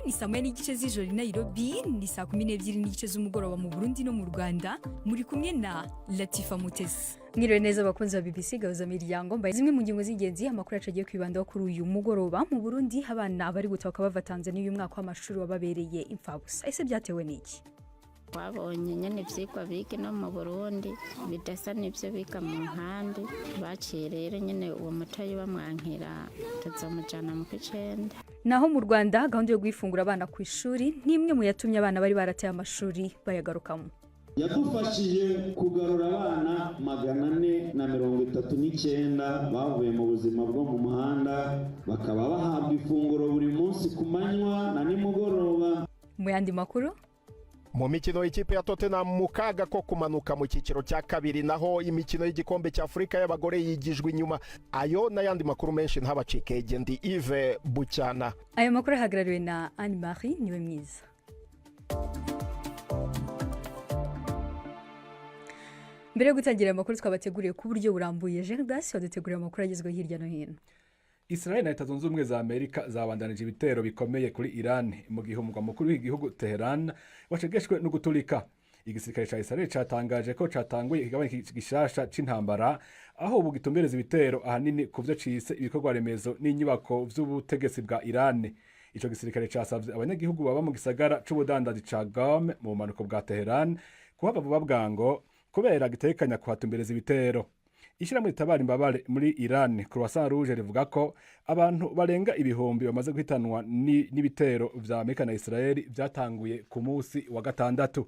ni saa moya n'igice z'ijoro i Nairobi, ni saa 12 n'igice z'umugoroba mu Burundi no mu Rwanda. Muri kumwe na Latifa Mutesi. Mwiriwe neza abakunzi ba BBC Gahuza Miryango, mbaye zimwe mu ngingo z'ingenzi amakuru yacagiye kwibandaho kuri uyu mugoroba. Mu Burundi abana bari gutahuka bava Tanzania uyu mwaka w'amashuri wababereye imfabusa. Ese byatewe n'iki? Wabonye nyene ivyigwa bige no mu Burundi bidasa n'ivyo biga mu nkandi, baciye rero nyene uwo mutoyi bamwankira tuzomujana mu kw'icenda. Naho mu Rwanda gahunda yo gwifungura abana ku ishuri nimwe mu yatumye abana bari barateye amashuri bayagarukamo. Yadufashije kugarura abana 439 bavuye mu buzima bwo mu muhanda, bakaba bahabwa ifunguro buri munsi ku manywa na nimugoroba. Mu yandi makuru, mu mikino y'ikipe ya Tottenham mu kaga ko kumanuka mu cyiciro cya kabiri, naho imikino y'igikombe cya Afrika y'abagore yigijwe inyuma. Ayo n'ayandi makuru menshi ntabacike. Ndi Yves Bucyana. Ayo makuru ahagarariwe na Anne Marie niwe mwiza. Mbere yo gutangira amakuru twabateguriye ku buryo burambuye, Gerdas yaduteguriye amakuru agezweho hirya no hino. Israel na Leta Zunze Ubumwe za Amerika zabandanije ibitero bikomeye kuri Iran mu gihe umugwa mukuru w'igihugu Tehran wacegeshwe no guturika. Igisirikare ca Israel catangaje ko catanguye ikigabane gishasha c'intambara, aho ubu gitumbereza ibitero ahanini ku vyo cise ibikorwa remezo n'inyubako vy'ubutegetsi bwa Iran. Ico gisirikare casavye abanyagihugu baba mu gisagara c'ubudandaji ca Qom mu bumanuko bwa Tehran kuhava vuba bwango kubera gitekanya kuhatumbereza ibitero. Ishirahamwe ritabara imbabare muri Iran Croissant Rouge rivuga ko abantu barenga ibihumbi bamaze guhitanwa n'ibitero vya Amerika na Israel vyatanguye ku munsi wa gatandatu.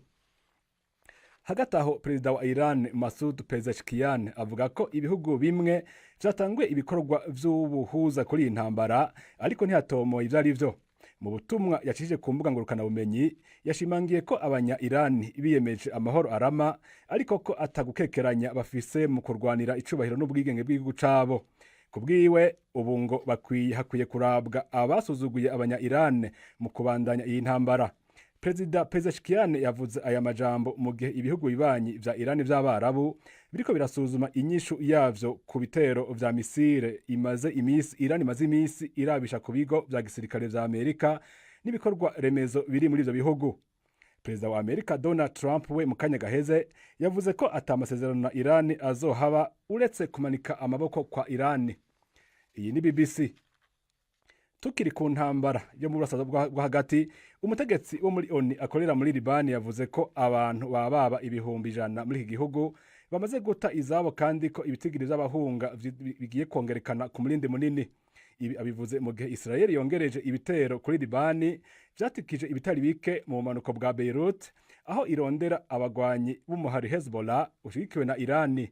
Hagati aho perezida wa Iran Masoud Pezeshkian avuga ko ibihugu bimwe vyatanguye ibikorwa vy'ubuhuza kuri iyi ntambara, ariko ntiyatomoye ivyo ari vyo. Mu butumwa yacishije ku mbuga ngurukana bumenyi, yashimangiye ko abanya Iran biyemeje amahoro arama, ariko ko atagukekeranya bafise mu kurwanira icubahiro n'ubwigenge bw'igihugu cabo. Kubwiwe ubu ngo hakwiye kurabwa abasuzuguye abanya Iran mu kubandanya iyi ntambara. Perezida Pezeshkian yavuze aya majambo mu gihe ibihugu bibanyi vya Iran vy'Abarabu biriko birasuzuma inyishu yavyo ku bitero vya misile Iran imaze imisi irabisha ku bigo vya gisirikare vya Amerika n'ibikorwa remezo biri muri ivyo bihugu. Perezida wa Amerika Donald Trump we mu kanya gaheze yavuze ko atamasezerano na Iran azohaba uretse kumanika amaboko kwa Iran. Iyi ni BBC. Tukiri ku ntambara yo mu burasirazuba bwo hagati, umutegetsi wo muri ONU akorera muri Libani yavuze ko abantu baba ibihumbi 100 muri iki gihugu bamaze guta izabo, kandi ko ibitigiri by'abahunga bigiye kongerekana ku murindi munini. Ibi abivuze mu gihe Israel yongereje ibitero kuri Libani vyatikije ibitari bike mu manuko bwa Beirut, aho irondera abagwanyi b'umuhari Hezbollah ushigikiwe na Iran.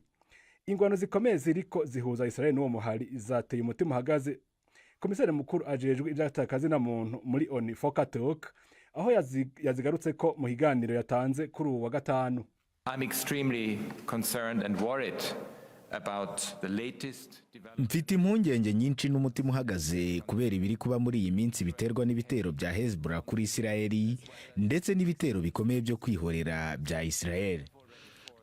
Ingwano zikomeye ziriko zihuza Israel n'uwo muhari zateye umutima uhagaze. Komisari mukuru ajejwe ivy'akazi na muntu muri ONU Volker Turk aho yazigarutse ko mu higaniro yatanze kuri uwa gatanu. I'm extremely concerned and worried about the latest development. Mfite impungenge nyinshi n'umutima uhagaze kubera ibiri kuba muri iyi minsi biterwa n'ibitero bya Hezbollah kuri Israeli ndetse n'ibitero bikomeye byo kwihorera bya Israel.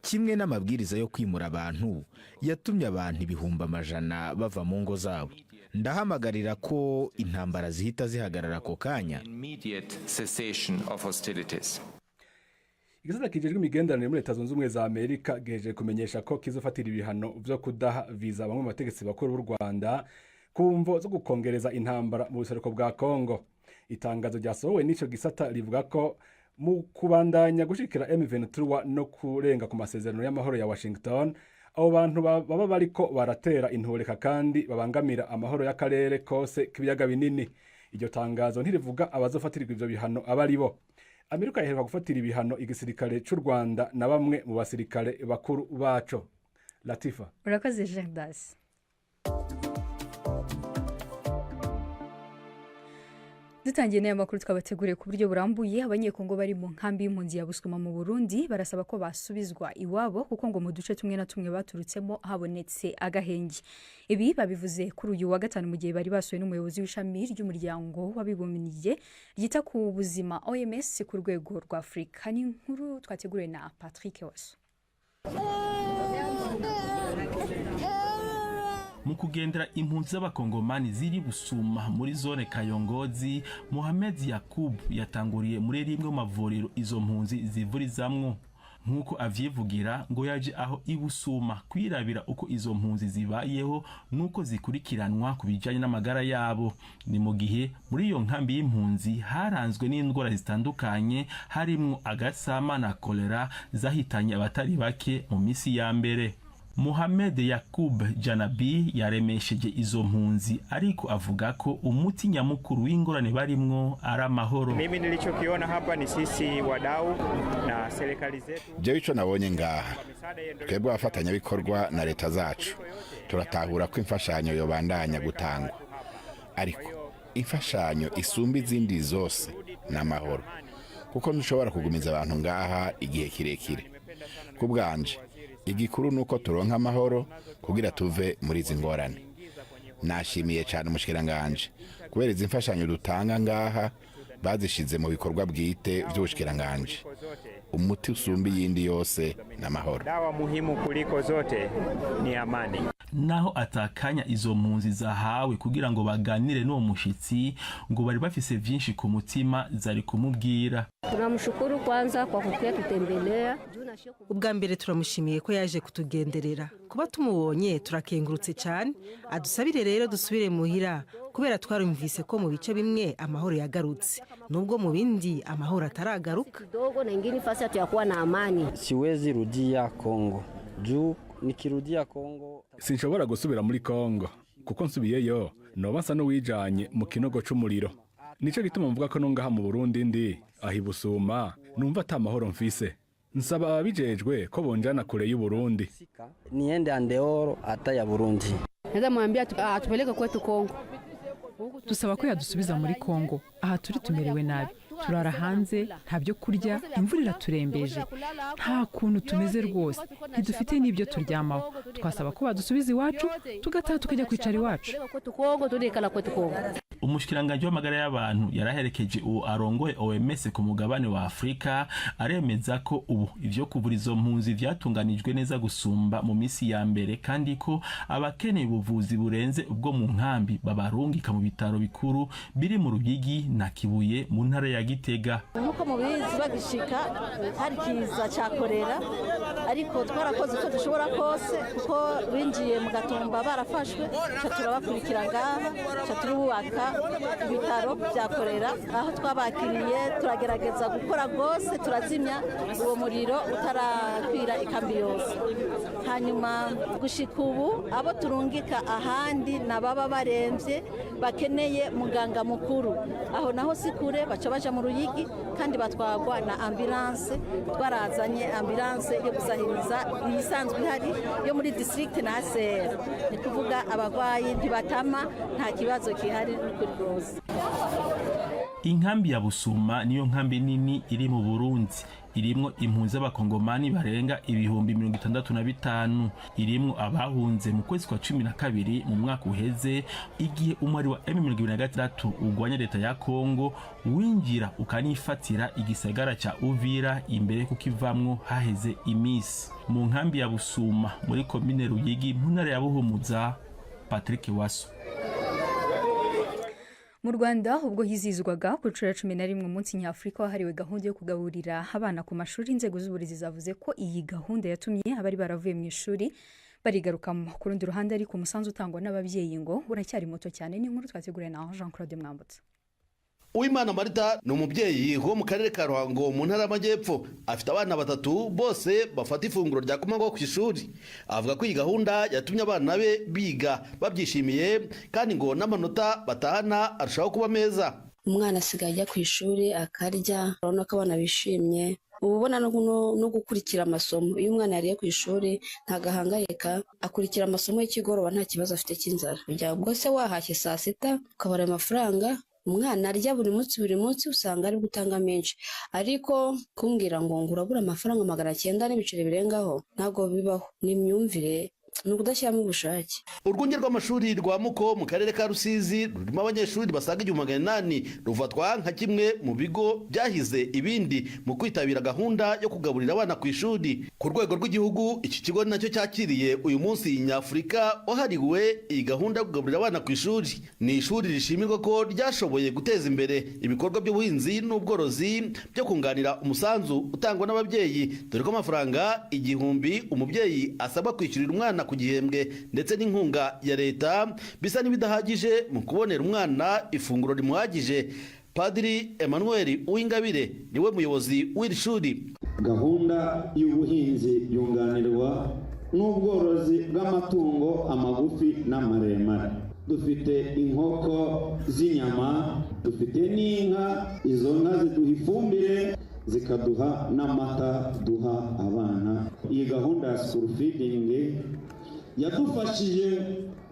Kimwe n'amabwiriza yo kwimura abantu yatumye abantu ibihumbi amajana bava mu ngo zabo. Ndahamagarira ko intambara zihita zihagarara ko kanya. Igisata kijejwe imigenderanire muri Leta Zunze Ubumwe za Amerika gejeje kumenyesha ko kizofatira ibihano vyo kudaha visa bamwe mu bategetsi bakuru b'u Rwanda kumvo zo gukongereza intambara mu buseruko bwa Kongo. Itangazo ryasohowe n'ico gisata rivuga ko mu kubandanya gushikira M23 no kurenga ku masezerano y'amahoro ya Washington, abo bantu baba bariko baratera intureka kandi babangamira amahoro y'akarere kose k'ibiyaga binini. Iryo tangazo ntirivuga abazofatirirwa ivyo bihano abari bo. Amerika iheruka gufatira ibihano igisirikare c'u Rwanda na bamwe mu basirikare bakuru baco. Latifa. Urakoze Gerdas. Dutangiye n'aya makuru twabateguriye ku buryo burambuye. Abanyekongo bari mu nkambi y'impunzi ya Busuma mu Burundi barasaba ko basubizwa iwabo kuko ngo mu duce tumwe na tumwe baturutsemo habonetse agahenge. Ibi babivuze kuri uyu wa gatanu mu gihe bari basuye n'umuyobozi w'ishami ry'umuryango w'abibumbye ryita ku buzima OMS ku rwego rwa Afrika. Ni inkuru twateguriwe na Patrick Waso. mu kugendera impunzi z'abakongomani ziri Busuma muri zone Kayongozi. Mohamed Yakub yatanguriye muri rimwe mu mavuriro izo mpunzi zivurizamwo. Nkuko avyivugira ngo yaje aho Ibusuma kwirabira uko izo mpunzi zibayeho nuko zikurikiranwa kubijanye n'amagara yabo. Ni mu gihe muri iyo nkambi y'impunzi haranzwe n'indwara zitandukanye harimwo agasama na kolera zahitanye abatari bake mu misi ya mbere. Mohamed Yakub Janabi yaremesheje izo mpunzi ariko avuga ko umuti nyamukuru w'ingorane barimwo ari amahoro. Mimi nilichokiona hapa ni sisi wadau na serikali zetu. Je, ico nabonye ngaha twebwe abafatanyabikorwa na leta zacu turatahura ko imfashanyo yobandanya gutangwa, ariko imfashanyo isumba izindi zose n'amahoro, kuko ntushobora kugumiza abantu ngaha igihe kirekire. Kubwanje igikuru nuko turonka amahoro kugira tuve muri izi ngorane. Nashimiye cyane umushikiranganje kubera izi mfashanyo dutanga ngaha bazishize mu bikorwa bwite by'ubushikiranganje. Umuti usumba yindi yose n'amahoro. Dawa muhimu kuliko zote ni amani. Naho atakanya izo mpunzi zahawe kugira ngo baganire n'uwo mushitsi ngo bari bafise vyinshi ku mutima zari kumubwira. Tunamshukuru kwanza kwa kukia tutembelea. Ubwa mbere turamushimiye ko yaje kutugenderera. Kuba tumubonye turakengurutse cyane. Adusabire rero dusubire muhira kubera twarumvise ko mu bice bimwe amahoro yagarutse. Nubwo mu bindi amahoro ataragaruka. Dogo na ingine fasi atakuwa na amani. Siwezi rudia Kongo. Juu nikirudia Kongo sinshobora gusubira muri Kongo kuko nsubiyeyo noba nsa n'uwijanye mu kinogo c'umuriro. Nico gituma mvuga ko nongaha mu Burundi ndi ahi Busuma numva ata mahoro mfise. Nsaba ababijejwe ko bonjana kure y'u Burundi. Niende andeoro ata ya Burundi. Neza mwambia atupeleke kwetu Kongo. Dusaba ko yadusubiza muri Kongo. Aha turi tumerewe nabi. Turara hanze, nta byo kurya, imvura iraturembeje. Nta kuntu tumeze rwose. Ntidufite n'ibyo turyamaho. Twasaba ko badusubiza iwacu, tugataha tukajya kwicara iwacu. Umushikiranganje w'amagara y'abantu yaraherekeje uwo arongoye OMS ku mugabane wa Afrika aremeza ko ubu ivyo kuvura izo mpunzi vyatunganijwe neza gusumba mu misi ya mbere, kandi ko abakeneye ubuvuzi burenze ubwo mu nkambi babarungika mu bitaro bikuru biri mu Ruyigi na Kibuye mu ntara ya Gitega. Nkuko mubizi bagishika hari kiza ca kolera, ariko twarakoze ko dushobora kose kuko binjiye mu Gatumba barafashwe, turabakurikira ngaha, turubaka ibitaro bya kolera aho twabakiriye. Turagerageza gukora rwose, turazimya uwo muriro utarakwira ikambi yose. Hanyuma gushika ubu abo turungika ahandi nababa baremvye bakeneye muganga mukuru, aho naho sikure baca baja mu Ruyigi kandi batwagwa na ambulance. Twarazanye ambulance yo gusahiriza isanzwe ihari yo muri district na ACR, ni kuvuga abagwayi ntibatama, nta kibazo kihari kuri rwose. Inkambi ya Busuma niyo nkambi nini iri mu Burundi. Irimwo impunzi z'abakongomani barenga ibihumbi 65. Irimwo abahunze mu kwezi kwa 12 mu mwaka uheze, igihe umwari wa M23 ugwanya leta ya Kongo winjira ukanifatira igisagara ca Uvira imbere kukivamwo haheze imisi. Mu nkambi ya Busuma muri komine Ruyigi mu ntara ya Buhumuza, Patrick Waso. Mu Rwanda ubwo hizizwaga ku nshuro ya 11 umunsi nyafurika wahariwe gahunda yo kugaburira abana ku mashuri, inzego z'uburezi zavuze ko iyi gahunda yatumye abari baravuye mu ishuri barigarukamo. Ku rundi ruhande ariko umusanzu utangwa n'ababyeyi ngo uracyari muto cyane. Ni inkuru twateguriye na Jean Claude Mwambutsa. Uwimana Marita ni umubyeyi wo mu karere ka Ruhango mu ntara y'Amajyepfo, afite abana 3 bose bafata ifunguro rya kumanywa ku ishuri. Avuga ko iyi gahunda yatumye abana be biga babyishimiye kandi ngo n'amanota batahana arushaho kuba meza. Umwana asigaye ajya ku ishuri akarya, urabona ko abana bishimye. Ubona no gukurikira amasomo. Iyo umwana yariye ku ishuri ntagahangayika, akurikira amasomo y'ikigoroba nta kibazo afite cy'inzara. Bijya ubwo se wahashye saa sita ukabara amafaranga, umwana arya buri munsi usanga ari gutanga menshi. Ariko kumbwira ngo urabura amafaranga 900 n'ibiceri birengaho ntago bibaho. Ni imyumvire ni ukudashyiramo ubushake. Urwunge rw'amashuri rwa Muko mu karere ka Rusizi rurimo abanyeshuri basaga 800 rufatwa nka kimwe mu bigo byahize ibindi mu kwitabira gahunda yo kugaburira abana ku ishuri. Ku rwego rw'igihugu iki kigo nacyo cyakiriye uyu munsi Nyafurika wahariwe iyi gahunda yo kugaburira abana ku ishuri. Ni ishuri rishimirwa ko ryashoboye guteza imbere ibikorwa by'ubuhinzi n'ubworozi byo kunganira umusanzu utangwa n'ababyeyi, dore ko amafaranga 1000 umubyeyi asabwa kwishyurira umwana ku gihembwe ndetse n'inkunga ya leta bisa n'ibidahagije mu kubonera umwana ifunguro rimuhagije. Padiri Emmanuel Uwingabire niwe muyobozi w'iri shuri. Gahunda y'ubuhinzi yunganirwa n'ubworozi bw'amatungo amagufi n'amaremare. Dufite inkoko z'inyama, dufite n'inka, izo nka ziduha ifumbire zikaduha n'amata duha abana. Iyi gahunda ya school feeding yadufashije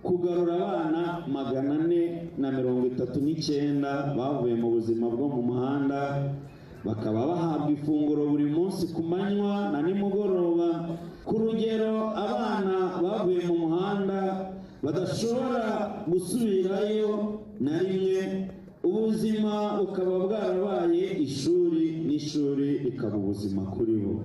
kugarura abana 439 bavuye mu buzima bwo mu muhanda, bakaba bahabwa ifunguro buri munsi ku manywa na nimugoroba. Ku rugero abana bavuye mu muhanda badashobora gusubirayo na rimwe, ubuzima bukaba bwarabaye ishuri n'ishuri rikaba ubuzima kuri bo.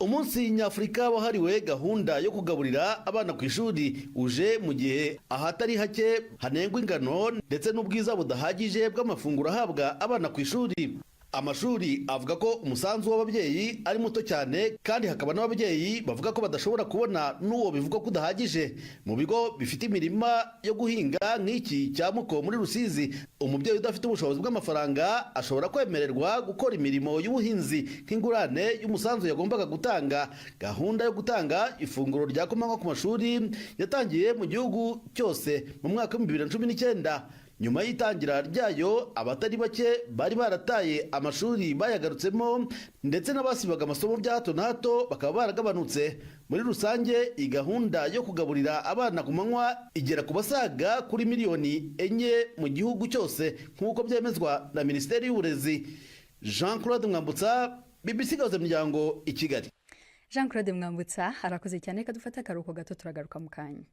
Umunsi Nyafurika wahariwe gahunda yo kugaburira abana ku ishuri uje mu gihe ahatari hake hanengwa ingano ndetse n'ubwiza budahagije bw'amafunguro ahabwa abana ku ishuri. Amashuri avuga ko umusanzu w'ababyeyi ari muto cyane, kandi hakaba n'ababyeyi bavuga ko badashobora kubona n'uwo bivuga ko udahagije. Mu bigo bifite imirima yo guhinga nk'iki cya Muko muri Rusizi, umubyeyi udafite ubushobozi bw'amafaranga ashobora kwemererwa gukora imirimo y'ubuhinzi nk'ingurane y'umusanzu yagombaga gutanga. Gahunda yo gutanga ifunguro rya kumanywa ku mashuri yatangiye mu gihugu cyose mu mwaka wa 2019. Nyuma y'itangira ryayo abatari bake bari barataye amashuri bayagarutsemo, ndetse n'abasibaga amasomo bya hato na hato bakaba baragabanutse. Muri rusange iyi gahunda yo kugaburira abana ku manywa igera ku basaga kuri 4 miliyoni mu gihugu cyose nk'uko byemezwa na Minisiteri y'Uburezi. Jean Claude Mwambutsa, BBC Gahuza Miryango, i Kigali. Jean Claude Mwambutsa arakoze cyane, reka dufate akaruhuko gato turagaruka mu kanya.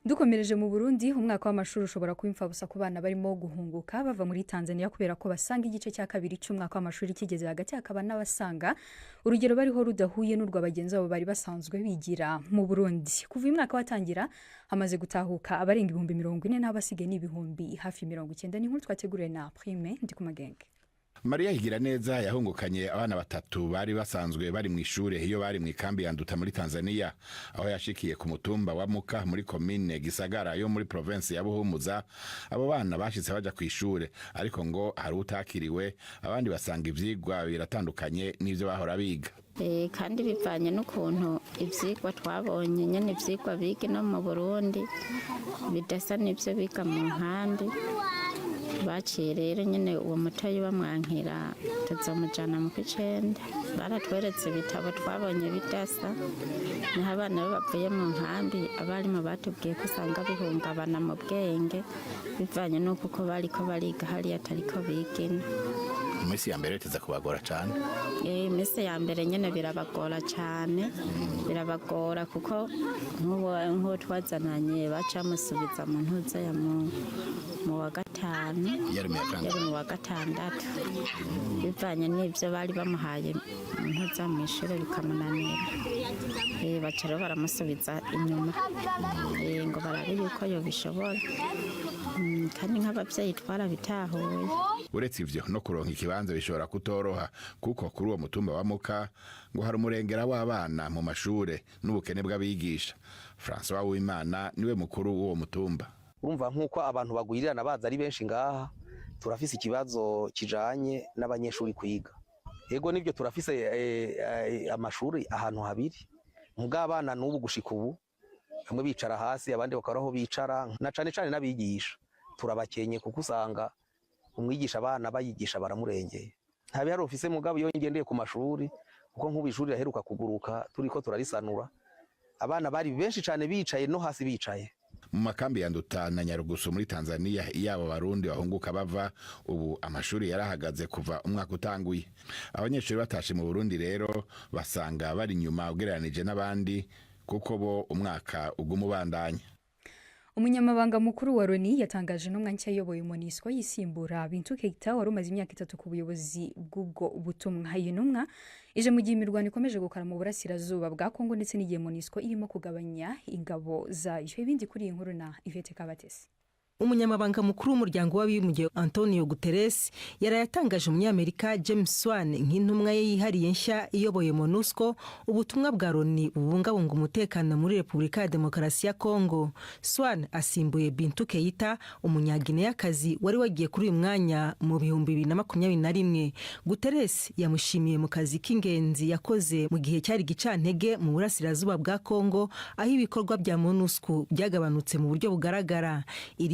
Dukomereje mu Burundi, umwaka w'amashuri ushobora kuba imfabusa ku bana barimo guhunguka bava muri Tanzania kubera ko basanga igice cya kabiri cy'umwaka w'amashuri kigeze hagati, hakaba n'abasanga urugero bariho rudahuye n'urwa bagenzi babo bari basanzwe bigira mu Burundi. Kuva uyu mwaka watangira hamaze gutahuka abarenga 40,000 n'abasigaye n'ibihumbi hafi 90. Ni nkuru twateguriwe na Prime ndi ku Magenge. Maria Higiraneza yahungukanye abana 3 bari basanzwe bari mu ishure iyo bari mu ikambi ya Nduta muri Tanzania, aho yashikiye ku mutumba wa Muka muri commune Gisagara yo muri province ya Buhumuza. Abo bana bashitse baja ku ishure, ariko ngo hari utakiriwe, abandi basanga ivyigwa biratandukanye n'ivyo bahora biga. Kandi bivanye n'ukuntu ivyigwa twabonye nyene ivyigwa biga no mu Burundi bidasa n'ivyo biga mu nkambi. Baciye rero nyine uwo mutoyi bamwankira tuzamujana mu kw'icenda. Baratweretse ibitabo twabonye bidasa, niho abana bavuye mu nkambi abarimu batubwiye ko usanga bihungabana mu bwenge bivanye n'uko bariko bariga hariya atariko bigina. Imisi ya mbere tuza kubagora cyane. Imisi ya mbere nyine birabagora cyane, birabagora kuko nk'uwo twazananye bacamusubiza mu ntuza ya mu wa gatanu, yari mu wa gatandatu. Bivanye n'ibyo bari bamuhaye mu ntuza mu ishuri bikamunanira, baca rero baramusubiza inyuma ngo barabe yuko yobishobora, kandi nk'ababyeyi twarabitahuye. Uretse ivyo no kuronka ikibanza bishobora kutoroha, kuko kuri uwo mutumba wa Muka ngo hari umurengera w'abana mu mashure n'ubukene bw'abigisha. François Uwimana niwe mukuru w'uwo mutumba. Urumva nk'uko abantu bagwirirana baza ari benshi ngaha, turafise ikibazo kijanye n'abanyeshuri kwiga. Yego nibyo turafise amashuri ahantu habiri, mugabana n'ubu gushika ubu bamwe bicara hasi abandi bakaraho bicara, na cane cane n'abigisha turabakenye kuko usanga umwigisha abana bayigisha baramurengeye. Nta bihari ofise mugabo iyo ngendeye ku mashuri, kuko nk'ubishuri raheruka kuguruka turiko turarisanura, abana bari benshi cane bicaye no hasi bicaye. mu makambi ya Nduta na Nyarugusu muri Tanzania iyabo barundi bahunguka bava ubu amashuri yarahagaze kuva umwaka utanguye. Abanyeshuri batashe mu Burundi rero basanga bari nyuma ugereranije n'abandi kuko bo umwaka ugumubandanya. Umunyamabanga mukuru wa Loni yatangaje intumwa nshya ayoboye MONUSCO yisimbura Bintou Keita wari umaze imyaka 3 ku buyobozi bw'ubwo butumwa. Iyi ntumwa ije mu gihe imirwano ikomeje gukara mu burasirazuba bwa Kongo ndetse n'igihe MONUSCO irimo kugabanya ingabo zayo. Ibindi kuri iyi nkuru na Yvette Kabatesi. Umunyamabanga mukuru w'umuryango w'abibumbye Antonio Guterres yarayatangaje umunyamerika James Swan nk'intumwa ye yihariye nshya iyoboye MONUSCO ubutumwa bwa Loni bubungabunga umutekano muri Repubulika ya Demokarasi ya Kongo. Swan asimbuye Bintou Keita umunyagineyakazi wari wagiye kuri uyu mwanya mu 2021. Guterres yamushimiye mu kazi k'ingenzi yakoze mu gihe cyari gicantege mu burasirazuba bwa Kongo aho ibikorwa bya MONUSCO byagabanutse mu buryo bugaragara.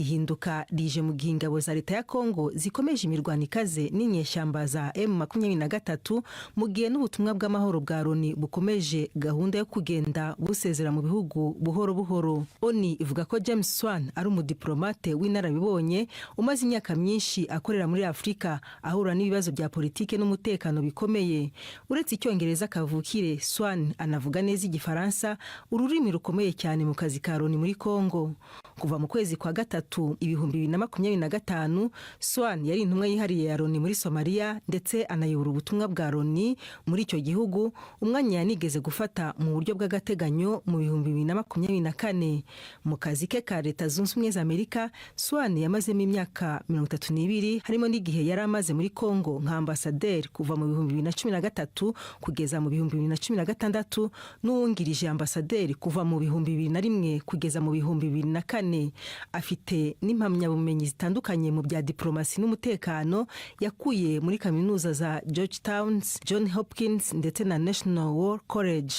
Hinduka rije mu gihe ingabo za leta ya Kongo zikomeje imirwano ikaze n'inyeshyamba za M23 mu gihe n'ubutumwa bw'amahoro bwa Loni bukomeje gahunda yo kugenda busezera mu bihugu buhoro buhoro. Oni ivuga ko James Swan ari umudiplomate w'inarabibonye umaze imyaka myinshi akorera muri Afrika ahura n'ibibazo bya politike n'umutekano bikomeye. Uretse icyongereza kavukire, Swan anavuga neza igifaransa, ururimi rukomeye cyane mu kazi ka Loni muri Kongo. Kuva mu kwezi kwa gatatu 2025, Swan yari intumwa yihariye ya Loni muri Somalia ndetse anayobora ubutumwa bwa Loni muri icyo gihugu, umwanya yanigeze gufata mu buryo bw'agateganyo mu 2024. Mu kazi ke ka Leta Zunze Ubumwe za Amerika, Swan yamazemo imyaka 32 harimo n'igihe yari amaze muri Kongo nka ambasaderi kuva mu 2013 kugeza mu 2016 n'uwungirije ambasaderi kuva mu 2001 kugeza mu 2004. Afite n'impamyabumenyi zitandukanye mu bya diplomasi n'umutekano yakuye muri kaminuza za Georgetown, Johns Hopkins ndetse na National War College.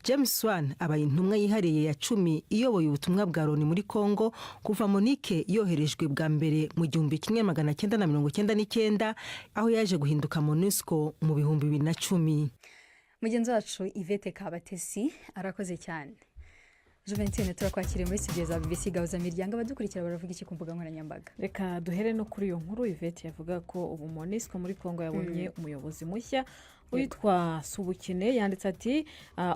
James Swan abaye intumwa yihariye ya 10 iyoboye ubutumwa bwa Loni muri Kongo kuva Monique yoherejwe bwa mbere mu 1999 aho yaje guhinduka MONUSCO mu 2010. Mugenzi wacu Yvette Kabatesi arakoze cyane. Juventine turakwakiriye muri studio za BBC Gahuza Miryango, abadukurikira baravuga iki ku mbuga nkoranyambaga. Reka duhere no kuri iyo nkuru. Yvette yavuga ko ubu MONUSCO muri Kongo yabonye umuyobozi mushya witwa Subukine. Yanditse ati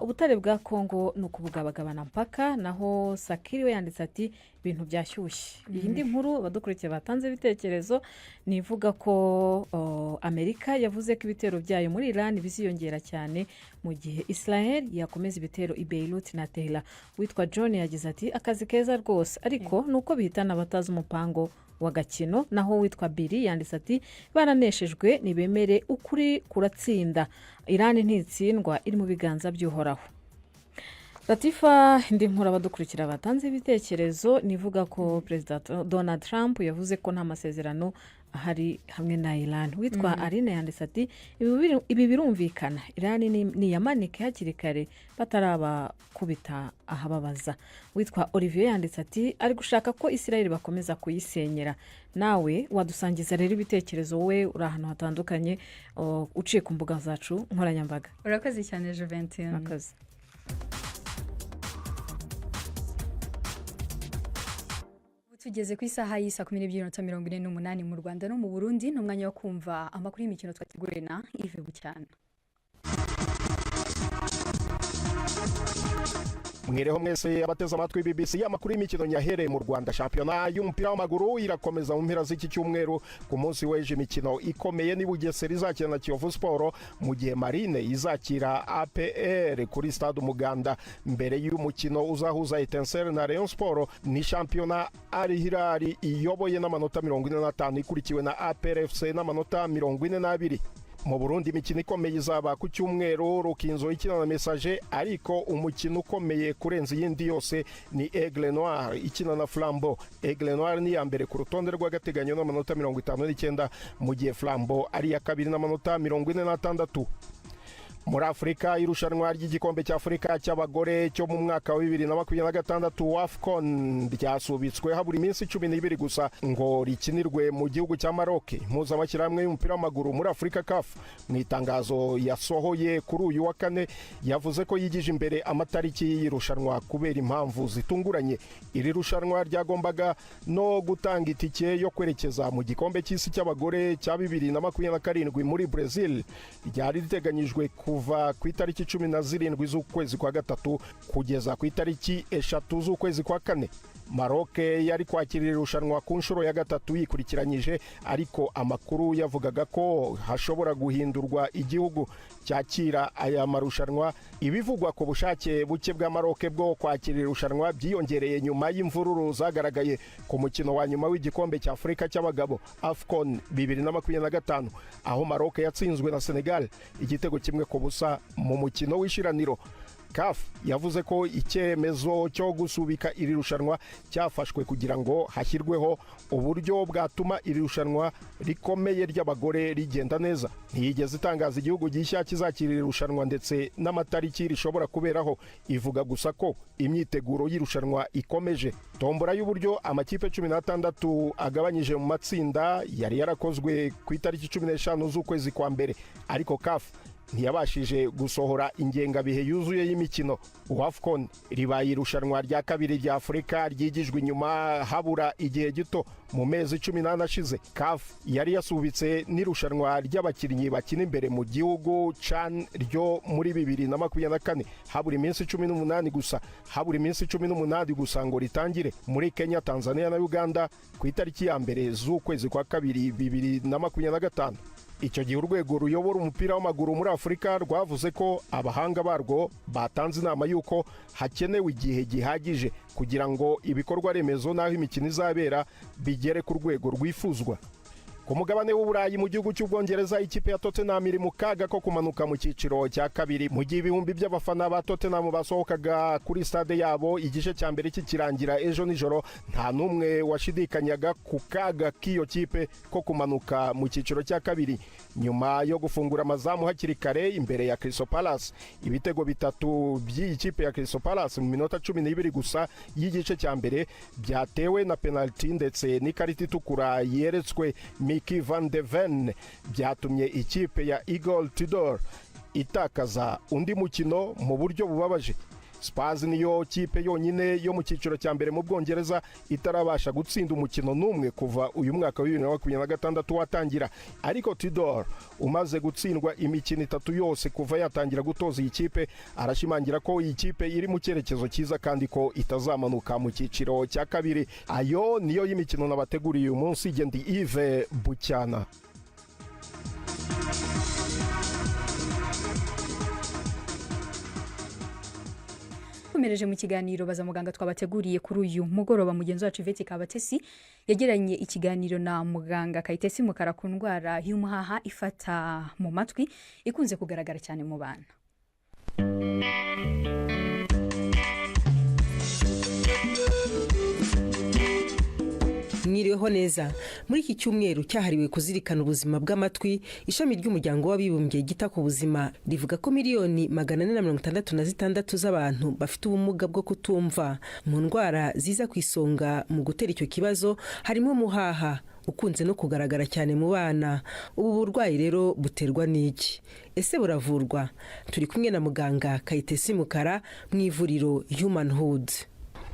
ubutare bwa Kongo ni ukubugabagabana mpaka, naho Sakiri we yanditse ati ibintu byashyushye. Iyindi nkuru abadukurikira batanze ibitekerezo nivuga ko Amerika yavuze ko ibitero byayo muri Iran biziyongera cyane mu gihe Israel yakomeza ibitero i Beirut na Tehran. Witwa John yagize ati akazi keza rwose, ariko nuko bihitana abatazi umupango w'agakino. Naho witwa Billy yanditse ati baraneshejwe nibemere ukuri kuratsinda, Iran ntitsindwa, iri mu biganza by'uhoraho. Latifa indi nkuru abadukurikira batanze ibitekerezo nivuga ko President Donald Trump yavuze ko nta masezerano ahari hamwe na Iran. Witwa Arine yanditse ati ibi birumvikana, Iran niyamanike hakiri kare bataraba kubita ahababaza. Witwa Olivier yanditse ati ari gushaka ko Israel bakomeza kuyisenyera. Nawe wadusangiza rero ibitekerezo, we uri ahantu hatandukanye uciye ku mbuga zacu nkoranyambaga. Urakoze cyane Juventine. Urakoze. Tugeze ku isaha y'isa 12:48 mu Rwanda no mu Burundi, n'umwanya wo kumva amakuru y'imikino twateguriwe na Yves Bucyana. Mwireho mwese abateze amatwi BBC amakuru y'imikino nyahereye mu Rwanda. Shampiyona y'umupira w'amaguru irakomeza mu mpera z'iki cyumweru. Ku munsi w'ejo imikino ikomeye ni Bugesera izakina na Kiyovu Sport, mu gihe Marine izakira APR kuri Stade Umuganda. Mbere y'umukino uzahuza Etincelle na Rayon Sport, ni shampiyona Al Hilal iyoboye n'amanota 45 ikurikiwe na APR FC n'amanota 42. Mu Burundi imikino ikomeye izaba ku cyumweru, Rukinzo ikina na Messager, ariko umukino ukomeye kurenza iyindi yose ni Aigle Noir ikina na Flambeau. Aigle Noir ni ya mbere ku rutonde rw'agateganyo n'amanota 59, mu gihe Flambeau ari ya kabiri n'amanota 46. muri Afurika irushanwa ry'igikombe cya Afurika cy'abagore cyo mu mwaka wa 2026 AFCON ryasubitswe habura iminsi 12 gusa ngo rikinirwe mu gihugu cya Maroc. Impuzamashyirahamwe y'umupira w'amaguru muri Afurika CAF mu itangazo yasohoye kuri uyu wa kane yavuze ko yigije imbere amatariki y'irushanwa kubera impamvu zitunguranye. Iri rushanwa ryagombaga no gutanga itike yo kwerekeza mu gikombe cy'isi cy'abagore cya 2027 muri Brazil, ryari riteganyijwe kuva ku itariki 17 z'ukwezi kwa gatatu kugeza ku itariki 3 z'ukwezi kwa kane. Maroc yari kwakirira irushanwa ku nshuro ya gatatu yikurikiranyije, ariko amakuru yavugaga ko hashobora guhindurwa igihugu cyakira aya marushanwa. Ibivugwa ku bushake buke bwa Maroc bwo kwakirira irushanwa byiyongereye nyuma y'imvururu zagaragaye ku mukino wa nyuma w'igikombe cya Afurika cy'abagabo AFCON 2025, aho Maroc yatsinzwe na Senegal igitego 1-0 mu mukino w'ishiraniro. CAF yavuze ko icyemezo cyo gusubika iri rushanwa cyafashwe kugira ngo hashyirweho uburyo bwatuma iri rushanwa rikomeye ry'abagore rigenda neza. Ntiyigeze itangaza igihugu gishya kizakira iri rushanwa ndetse n'amatariki rishobora kuberaho, ivuga gusa ko imyiteguro y'irushanwa ikomeje. Tombora y'uburyo amakipe 16 agabanyije mu matsinda yari yarakozwe ku itariki 15 z'ukwezi kwa mbere, ariko CAF ntiyabashije gusohora ingengabihe yuzuye y'imikino. AFCON ribaye irushanwa rya kabiri rya Afurika ryigijwe inyuma habura igihe gito mu mezi 18 ashize. CAF yari yasubitse n'irushanwa ry'abakinnyi bakina imbere mu gihugu CHAN ryo muri 2024 habura iminsi 18 gusa, ngo ritangire muri Kenya, Tanzania na Uganda ku itariki ya mbere z'ukwezi kwa kabiri 2025. Icyo gihe urwego ruyobora umupira w'amaguru muri Afurika rwavuze ko abahanga barwo batanze inama y'uko hakenewe igihe gihagije kugira ngo ibikorwa remezo n'aho imikino izabera bigere ku rwego rwifuzwa. Ku mugabane w'Uburayi mu gihugu cy'Ubwongereza, ikipe ya Tottenham iri mu kaga ko kumanuka mu cyiciro cya kabiri, mu gihe ibihumbi by'abafana ba Tottenham basohokaga kuri stade yabo igice cya mbere kikirangira ejo nijoro. Nta n'umwe washidikanyaga ku kaga k'iyo kipe ko kumanuka mu cyiciro cya kabiri nyuma yo gufungura amazamu hakiri kare imbere ya Crystal Palace. Ibitego bitatu by'iyi kipe ya Crystal Palace mu minota 12 gusa y'igice cya mbere byatewe na penalty ndetse n'ikarita itukura yeretswe Mickey van de Ven byatumye ikipe ya Eagle Tudor itakaza undi mukino mu buryo bubabaje. Spurs niyo kipe yonyine yo mu cyiciro cya mbere mu Bwongereza itarabasha gutsinda umukino n'umwe kuva uyu mwaka wa 2026 watangira, ariko Tudor umaze gutsindwa imikino 3 yose kuva yatangira gutoza iyi kipe arashimangira ko iyi kipe iri mu cyerekezo cyiza kandi ko itazamanuka mu cyiciro cya kabiri. Ayo niyo y'imikino nabateguriye uyu munsi. Gendi Yves Bucyana. Tumereje mu kiganiro baza muganga twabateguriye kuri uyu mugoroba. Mugenzi wacu Ivete Kabatesi yagiranye ikiganiro na muganga Kayitesi Mukara ku ndwara y'umuhaha ifata mu matwi ikunze kugaragara cyane mu bana. Mwiriweho neza. Muri iki cyumweru cyahariwe kuzirikana ubuzima bw'amatwi, ishami ry'umuryango w'abibumbye gita ku buzima rivuga ko miliyoni 466 z'abantu bafite ubumuga bwo kutumva. Mu ndwara ziza ku isonga mu gutera icyo kibazo harimo umuhaha ukunze no kugaragara cyane mu bana. Ubu burwayi rero buterwa n'iki? Ese buravurwa? Turi kumwe na muganga Kayitesi Mukara mu ivuriro Human Hood.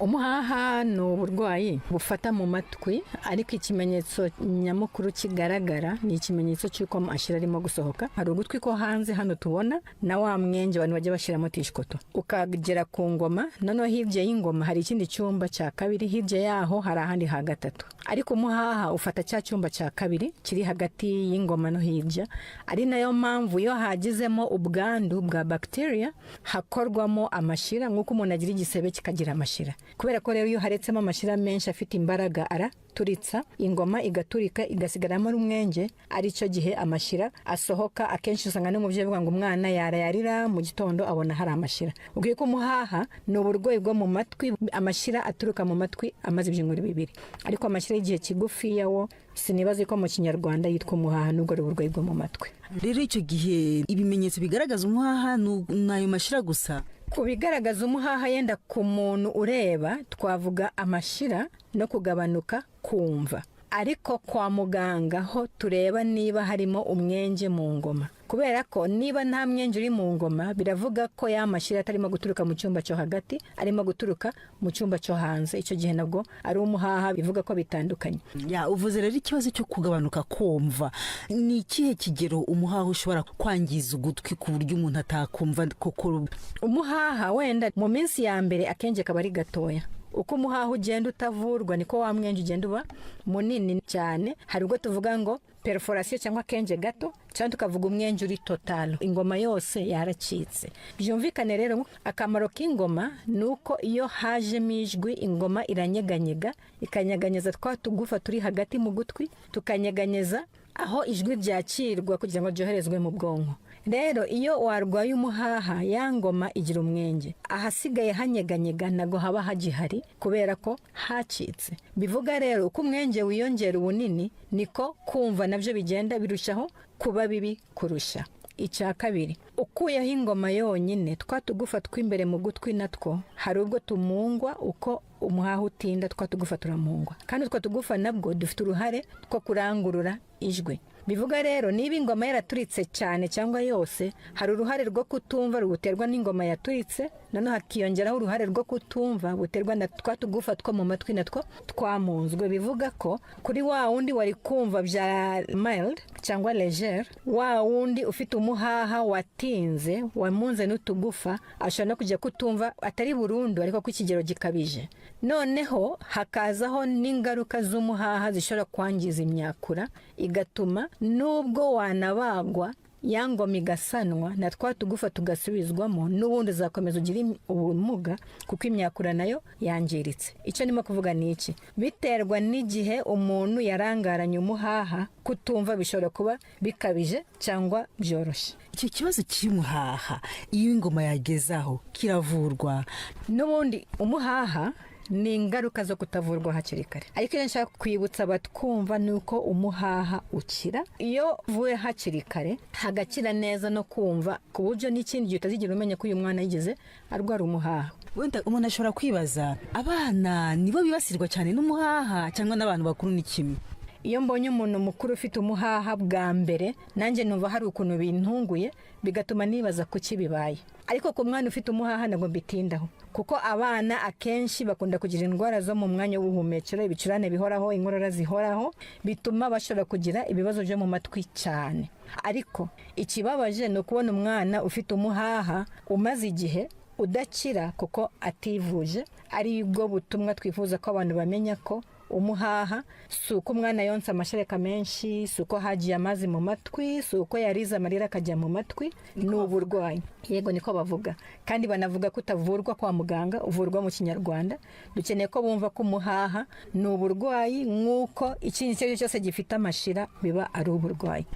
Umuhaha ni uburwayi bufata mu matwi, ariko ikimenyetso nyamukuru kigaragara ni ikimenyetso cy'uko amashira arimo gusohoka. Hari ugutwi ko hanze hano tubona na wa mwenge abantu bajya bashyiramo tishikoto ukagera ku ngoma, noneho hirya y'ingoma hari ikindi cyumba cya kabiri, hirya yaho hari ahandi ha gatatu. Ariko umuhaha ufata cya cyumba cya kabiri kiri hagati y'ingoma no hirya, ari nayo mpamvu iyo hagizemo ubwandu bwa bacteria hakorwamo amashira, nk'uko umuntu agira igisebe kikagira amashira. kubera ko rero iyo haretsemo amashira menshi afite imbaraga araturitsa ingoma igaturika igasigaramo umwenge, ari cyo gihe amashira asohoka. Akenshi usanga n'umubyeyi avuga ngo umwana yarayarira mu gitondo abona hari amashira. Ubwiye ko umuhaha ni uburwayi bwo mu matwi, amashira aturuka mu matwi amaze ibyumweru 2, ariko amashira y'igihe kigufi yawo sinibaze ko mu kinyarwanda yitwa umuhaha nubwo ari uburwayi bwo mu matwi. Rero icyo gihe ibimenyetso bigaragaza umuhaha n'ayo mashira gusa. Kubigaragaza umuhaha yenda ku muntu ureba twavuga amashira no kugabanuka kumva, ariko kwa muganga ho tureba niba harimo umwenge mu ngoma, kubera ko niba nta mwenge uri mu ngoma biravuga ko ya mashira atarimo guturuka mu cyumba cyo hagati, arimo guturuka mu cyumba cyo hanze. Icyo gihe nabwo ari umuhaha, bivuga ko bitandukanye. Ya uvuze rero ikibazo cyo kugabanuka kumva, ni ikihe kigero umuhaha ushobora kwangiza ugutwi ku buryo umuntu atakumva koko? Umuhaha wenda mu minsi ya mbere akenje kaba ari gatoya, uko umuhaha ugenda utavurwa niko wa mwenge ugenda uba munini cyane. Hari ubwo tuvuga ngo perforation cyangwa kenje gato, cyangwa tukavuga umwenge uri total, ingoma yose yaracitse. Byumvikane rero akamaro k'ingoma nuko iyo hajemo ijwi ingoma iranyeganyega, ikanyeganyeza twa tugufa turi hagati mu gutwi, tukanyeganyeza aho ijwi ryakirwa kugira ngo ryoherezwe mu bwonko. Rero iyo warwaye umuhaha ya ngoma igira umwenge, ahasigaye hanyeganyega nago haba hagihari kubera ko hacitse. Bivuga rero uko umwenge wiyongera ubunini niko kumva nabyo bigenda birushaho kuba bibi kurusha. Icya kabiri, ukuyeho ingoma yonyine twa tugufa tw'imbere mu gutwi natwo hari ubwo tumungwa, uko umuhaha utinda twa tugufa turamungwa, kandi twa tugufa nabwo dufite uruhare two kurangurura ijwi. Bivuga rero niba ingoma yaraturitse cyane cyangwa yose, hari uruhare rwo kutumva rubuterwa n'ingoma yaturitse, none hakiyongeraho uruhare rwo kutumva buterwa na twa tugufa two mu matwi natwo twamunzwe. Bivuga ko kuri wa wundi wari kumva bya mild cyangwa leger, wa wundi ufite umuhaha watinze wamunze n'utugufa ashobora no kujya kutumva atari burundu ariko ku kigero gikabije. Noneho hakazaho n'ingaruka z'umuhaha zishobora kwangiza imyakura, igatuma nubwo wanabagwa ya ngoma igasanwa na twa tugufa tugasubizwamo, n'ubundi zakomeza ugira ubumuga kuko imyakura nayo yangiritse. Icyo nimo kuvuga ni iki, biterwa n'igihe umuntu yarangaranye umuhaha, kutumva bishobora kuba bikabije cyangwa byoroshye. Icyo kibazo cy'umuhaha iyo ingoma yagezaho kiravurwa? N'ubundi umuhaha ni ingaruka zo kutavurwa hakiri kare, ariko iyo nshaka kwibutsa abatwumva ni uko umuhaha ukira iyo uvuye hakiri kare, hagakira neza no kumva, ku buryo n'ikindi gihe utazigira umenya ko uyu mwana yigeze arwara umuhaha. Wenda umuntu ashobora kwibaza, abana nibo bibasirwa cyane n'umuhaha cyangwa n'abantu bakuru ni kimwe? Iyo mbonye umuntu mukuru ufite umuhaha bwa mbere, nanjye numva hari ukuntu bintunguye, bigatuma nibaza kuki bibaye. Ariko ku mwana ufite umuhaha ntabwo bitindaho, kuko abana akenshi bakunda kugira indwara zo mu mwanya w'ubuhumekero, ibicurane bihoraho, inkorora zihoraho, bituma bashobora kugira ibibazo byo mu matwi cyane. Ariko ikibabaje ni ukubona umwana ufite umuhaha umaze igihe udakira kuko ativuje. Ari bwo butumwa twifuza ko abantu bamenya ko umuhaha si uko umwana yonsa amashereka menshi, si uko hagiye amazi mu matwi, si uko yarize amarira akajya mu matwi, ni uburwayi. Yego niko bavuga, kandi banavuga ko utavurwa kwa muganga, uvurwa mu kinyarwanda. Dukeneye ko bumva ko umuhaha ni uburwayi nk'uko ikindi icyo ari cyo cyose gifite amashira biba ari uburwayi.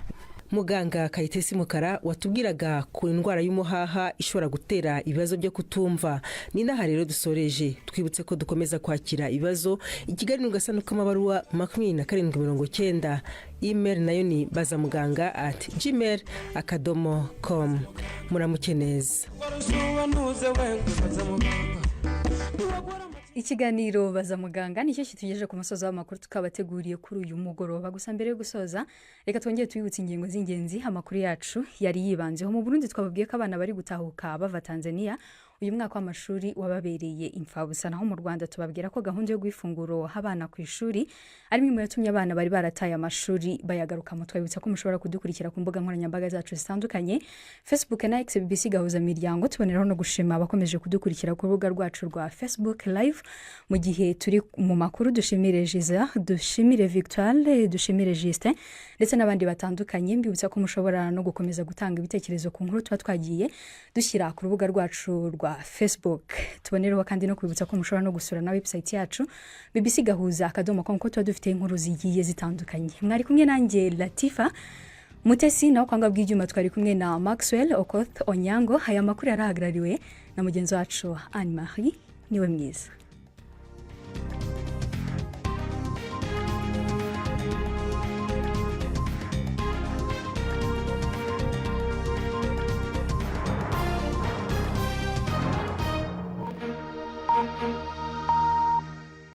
Muganga Kayitesi Mukara watubwiraga ku indwara y'umuhaha ishobora gutera ibibazo byo kutumva. Ni naha rero dusoreje, twibutse ko dukomeza kwakira ibibazo ikigali n'ugasano k'amabaruwa 2790. Email nayo ni bazamuganga@gmail.com. Muramuke neza. Ikiganiro baza muganga nicyo kitugejeje ku musozo w'amakuru tukabateguriye kuri uyu mugoroba. Gusa mbere yo gusoza, reka twongere twibutse ingingo z'ingenzi amakuru yacu yari yibanzeho. Mu Burundi twababwiye ko abana bari gutahuka bava Tanzania uyu mwaka w'amashuri wababereye imfabusa. Naho mu Rwanda tubabwira ko gahunda yo gwifunguro abana ku ishuri ari mwe yatumye abana bari barataye amashuri bayagaruka mu. Twibutsa ko mushobora kudukurikira ku mbuga nkoranyambaga zacu zitandukanye, Facebook na X BBC Gahuza Miryango. Tuboneraho no gushima abakomeje kudukurikira ku rubuga rwacu rwa Facebook Live. Mu gihe turi mu makuru, dushimire Jiza, dushimire Victoire, dushimire Justin ndetse n'abandi batandukanye. Mbibutsa ko mushobora no gukomeza gutanga ibitekerezo ku nkuru tuba twagiye dushyira ku rubuga rwacu rwa rwa Facebook. Tubonereho kandi no kwibutsa ko mushobora no gusura na website yacu bbc-gahuza.com ko tuba dufite inkuru zigiye zitandukanye. Mwari kumwe nanjye Latifa Mutesi, naho kwanga bw'ibyuma twari kumwe na Maxwell Okoth Onyango. Aya makuru yarahagarariwe na mugenzi wacu Anne Marie niwe mwiza.